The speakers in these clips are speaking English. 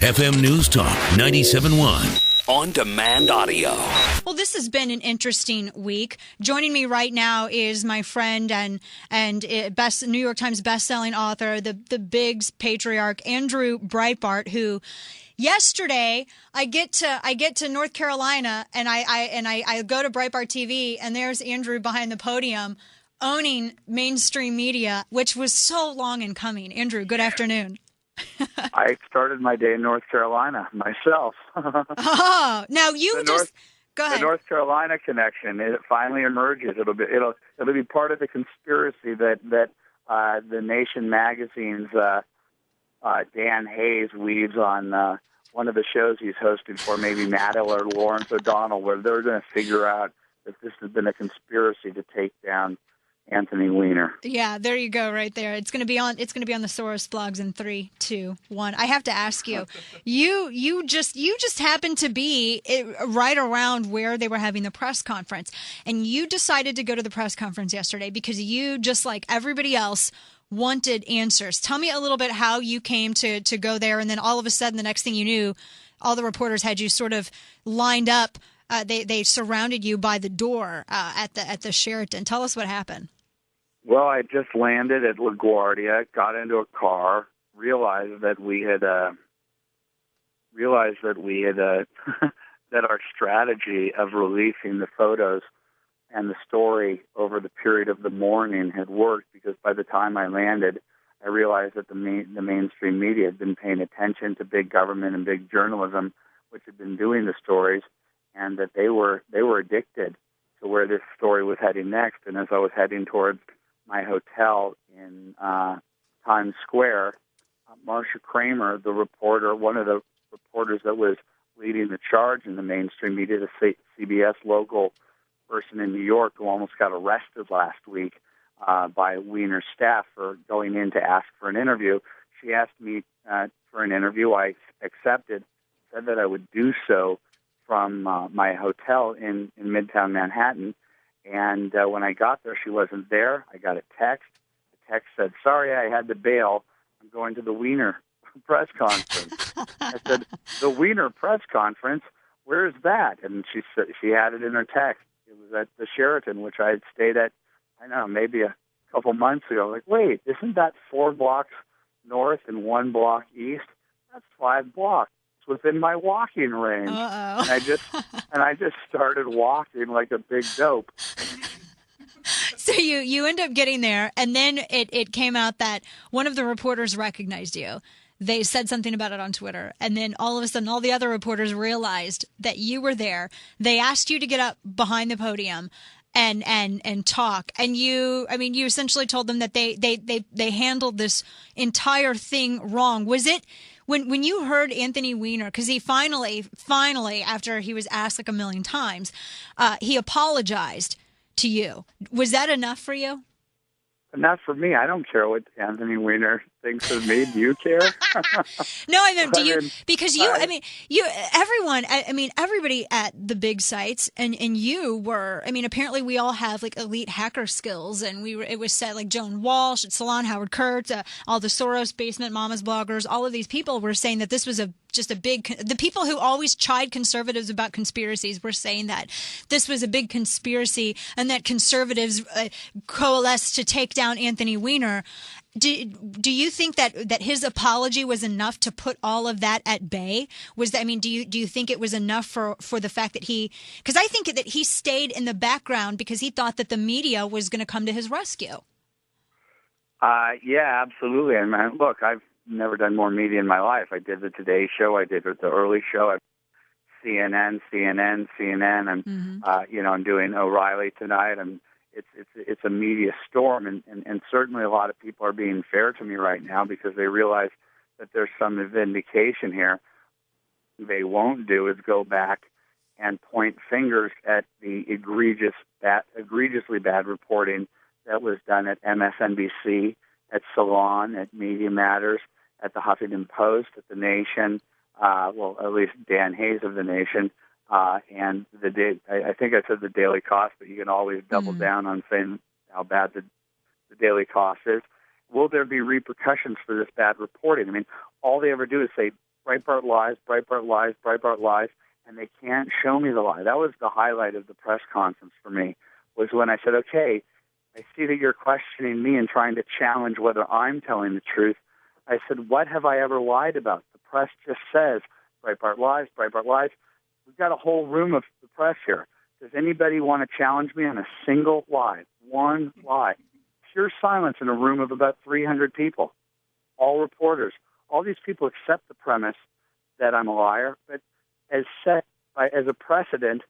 FM News Talk 97.1. On-demand audio. Well, this has been an interesting week. Joining me right now is my friend and New York Times bestselling author, the Biggs patriarch, Andrew Breitbart, who yesterday I get to North Carolina and I go to Breitbart TV and there's Andrew behind the podium owning mainstream media, which was so long in coming. Andrew, good afternoon. I started my day in North Carolina myself. Oh, now go ahead. The North Carolina connection, it finally emerges. It'll be part of the conspiracy that the Nation magazine's Dan Hayes weaves on one of the shows he's hosted for, maybe Matt or Lawrence O'Donnell, where they're going to figure out that this has been a conspiracy to take down Anthony Weiner. Yeah, there you go, right there. It's going to be on the Soros blogs in 3, 2, 1. I have to ask you, you just happened to be right around where they were having the press conference, and you decided to go to the press conference yesterday because you, just like everybody else, wanted answers. Tell me a little bit how you came to go there, and then all of a sudden, the next thing you knew, all the reporters had you sort of lined up. They surrounded you by the door at the Sheraton. Tell us what happened. Well, I just landed at LaGuardia, got into a car, realized that we had that our strategy of releasing the photos and the story over the period of the morning had worked, because by the time I landed, I realized that the mainstream media had been paying attention to big government and big journalism, which had been doing the stories, and that they were addicted to where this story was heading next. And as I was heading towards my hotel in Times Square, Marcia Kramer, the reporter, one of the reporters that was leading the charge in the mainstream media, the CBS local person in New York who almost got arrested last week by Weiner's staff for going in to ask for an interview. She asked me for an interview. I accepted, said that I would do so from my hotel in Midtown Manhattan. And when I got there, she wasn't there. I got a text. The text said, "Sorry, I had to bail. I'm going to the Weiner press conference." I said, "The Weiner press conference? Where's that?" And she said she had it in her text. It was at the Sheraton, which I had stayed at, I don't know, maybe a couple months ago. Like, wait, isn't that 4 blocks north and 1 block east? That's 5 blocks. Within my walking range. Uh-oh. And I just started walking like a big dope. So you end up getting there, and then it came out that one of the reporters recognized you. They said something about it on Twitter, and then all of a sudden all the other reporters realized that you were there. They asked you to get up behind the podium and talk, and you essentially told them that they handled this entire thing wrong. Was it when you heard Anthony Weiner, because he finally, after he was asked like a million times, he apologized to you. Was that enough for you? Not for me. I don't care what Anthony Weiner thinks of me. Do you care? No, I mean, do you? Because you, everybody at the big sites, and you were. I mean, apparently we all have like elite hacker skills, and it was said like Joan Walsh, Salon, Howard Kurtz, all the Soros basement mamas bloggers, all of these people were saying that this was the people who always chide conservatives about conspiracies were saying that this was a big conspiracy and that conservatives coalesced to take down Anthony Weiner. Do you think that his apology was enough to put all of that at bay? Do you think it was enough for the fact that because I think that he stayed in the background because he thought that the media was going to come to his rescue? Yeah, absolutely. I mean, look, I've never done more media in my life. I did the Today Show. I did the Early Show. CNN. And, I'm doing O'Reilly tonight. And it's a media storm. And certainly a lot of people are being fair to me right now because they realize that there's some vindication here. What they won't do is go back and point fingers at the egregiously bad reporting that was done at MSNBC, at Salon, at Media Matters, at the Huffington Post, at The Nation, at least Dan Hayes of The Nation, and I think I said the Daily Cost, but you can always double down on saying how bad the Daily Cost is. Will there be repercussions for this bad reporting? I mean, all they ever do is say Breitbart lies, Breitbart lies, Breitbart lies, and they can't show me the lie. That was the highlight of the press conference for me, was when I said, okay, I see that you're questioning me and trying to challenge whether I'm telling the truth. I said, what have I ever lied about? The press just says, Breitbart lies, Breitbart lies. We've got a whole room of the press here. Does anybody want to challenge me on a single lie? One lie. Pure silence in a room of about 300 people, all reporters. All these people accept the premise that I'm a liar, but as set as a precedent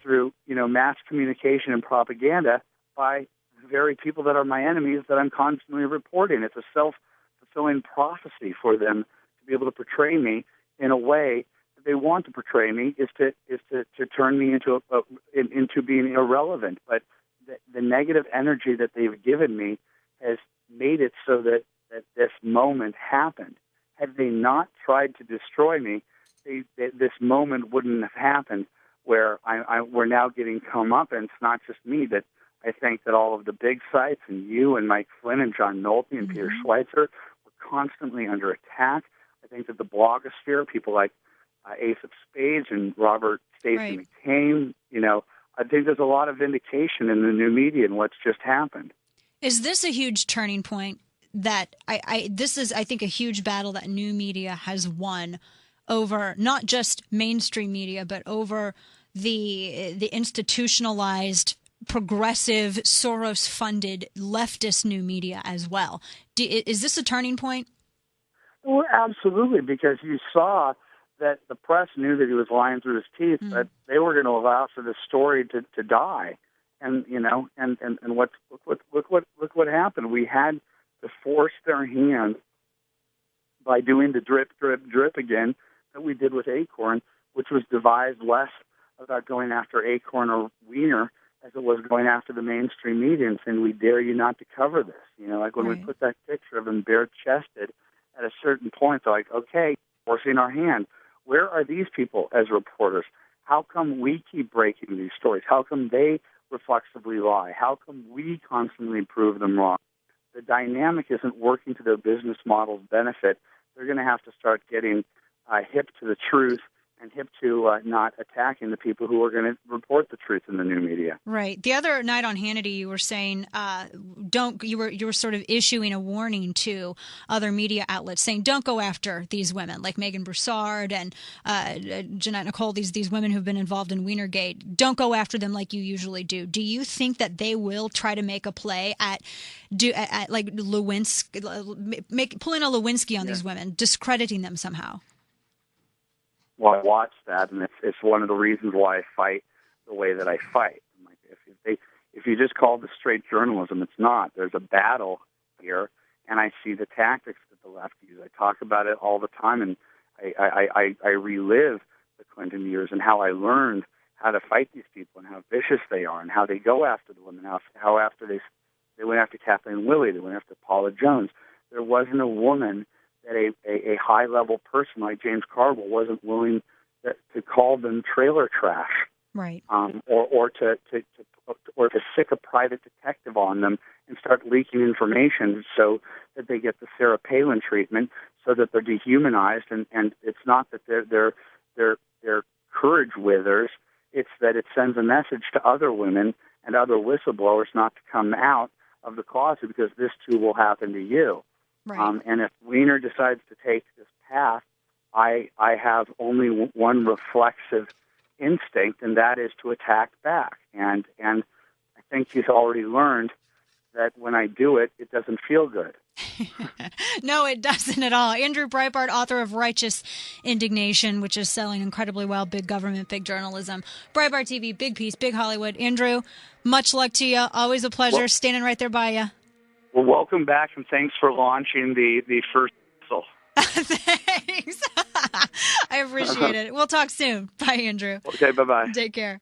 through mass communication and propaganda by the very people that are my enemies that I'm constantly reporting. It's a self-fulfilling prophecy for them to be able to portray me in a way that they want to portray me is to turn me into being irrelevant. But the negative energy that they've given me has made it so that this moment happened. Had they not tried to destroy me, this moment wouldn't have happened. Where we're now getting comeuppance, not just me, but I think that all of the big sites and you and Mike Flynn and John Nolte and Peter Schweitzer were constantly under attack. I think that the blogosphere, people like Ace of Spades and Robert Stacey McCain, I think there's a lot of vindication in the new media and what's just happened. Is this a huge turning point that this is, I think, a huge battle that new media has won over not just mainstream media, but over the institutionalized, progressive, Soros-funded leftist new media as well? Is this a turning point? Well, absolutely, because you saw that the press knew that he was lying through his teeth, but they were going to allow for this story to die. And look what happened. We had to force their hand by doing the drip, drip, drip again that we did with Acorn, which was devised less about going after Acorn or Weiner as it was going after the mainstream media and saying, we dare you not to cover this. Like when we put that picture of him bare-chested, at a certain point, they're like, okay, forcing our hand. Where are these people as reporters? How come we keep breaking these stories? How come they reflexively lie? How come we constantly prove them wrong? The dynamic isn't working to their business model's benefit. They're going to have to start getting hip to the truth and hip to not attacking the people who are going to report the truth in the new media. Right. The other night on Hannity, you were saying you were sort of issuing a warning to other media outlets, saying don't go after these women like Megan Broussard and Jeanette Nicole, these women who've been involved in Weinergate. Don't go after them like you usually do. Do you think that they will try to make a play at like Lewinsky, pulling a Lewinsky on these women, discrediting them somehow? Well, I watched that, and it's one of the reasons why I fight the way that I fight. Like if you just call this straight journalism, it's not. There's a battle here, and I see the tactics that the left use. I talk about it all the time, and I relive the Clinton years and how I learned how to fight these people and how vicious they are and how they go after the women, how after they went after Kathleen Willey, they went after Paula Jones. There wasn't a woman that a high-level person like James Carville wasn't willing to call them trailer trash, right? Or to sick a private detective on them and start leaking information so that they get the Sarah Palin treatment, so that they're dehumanized. And it's not that their courage withers; it's that it sends a message to other women and other whistleblowers not to come out of the closet because this too will happen to you. Right. And if Weiner decides to take this path, I have only one reflexive instinct, and that is to attack back. And I think he's already learned that when I do it, it doesn't feel good. No, it doesn't at all. Andrew Breitbart, author of Righteous Indignation, which is selling incredibly well. Big government, big journalism. Breitbart TV, big piece, big Hollywood. Andrew, much luck to you. Always a pleasure. Standing right there by you. Well, welcome back, and thanks for launching the first missile. Thanks. I appreciate it. We'll talk soon. Bye, Andrew. Okay, bye-bye. Take care.